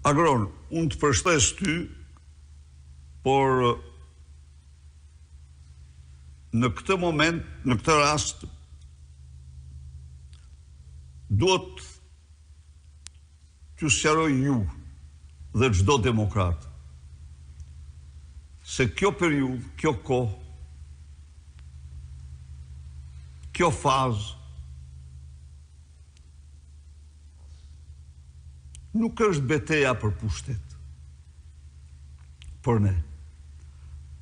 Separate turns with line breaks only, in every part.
Agron, unë të përshtes ty, por në këtë moment, në këtë rast, duhet t'ju sqaroj ju dhe çdo demokrat se kjo periudhë, kjo kohë, kjo fazë nuk është betejë për pushtet. Por ne,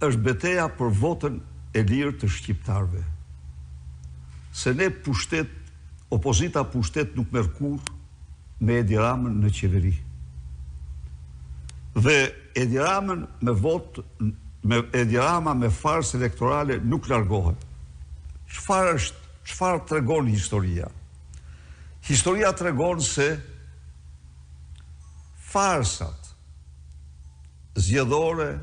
është betejë për votën e lirë të shqiptarëve. Se ne pushtet, opozita pushtet nuk merr kurrë me Edi Ramën në qeveri. Dhe Edi Ramën Edi Rama me farsë elektorale nuk largohet. Çfarë tregon historia? Historia tregon se farsat zgjedhore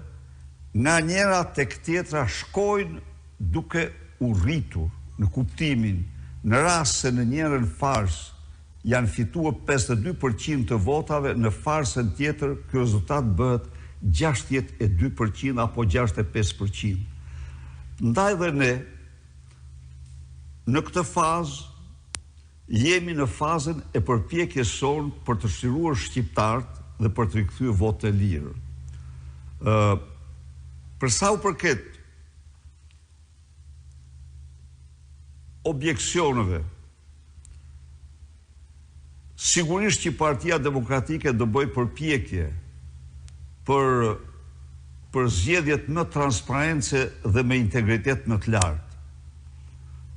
nga njëra tek tjetra shkojnë duke u rritur në kuptimin në rast se në njërën farsë janë fituar 52% të votave, në farsën tjetër ky rezultat bëhet 62% apo 65%. Ndaj dhe ne në këtë fazë jemi në fazën e përpjekjes sonë për të çliruar shqiptarët dhe për të rikthyer votë të lirë. Për sa u përket objeksioneve, sigurisht që Partia Demokratike do bëj përpjekje për zgjedhjet më transparente dhe me integritet më të lartë.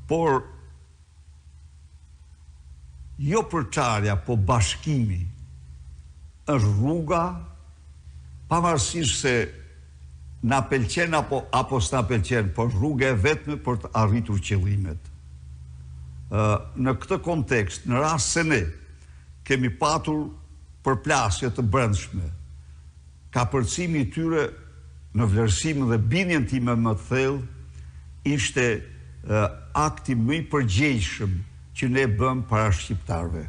Por jo përçarja, po bashkimi është rruga, pavarësisht se na pëlqen apo s'na pëlqen, por rruga e vetme për të arritur qëllimet. Në këtë kontekst, në rast se ne kemi patur përplasje të brendshme, kapërcimi i tyre në vlerësim dhe bindjen time më të thellë ishte akti më i përgjegjshëm që ne bëm para shqiptarëve.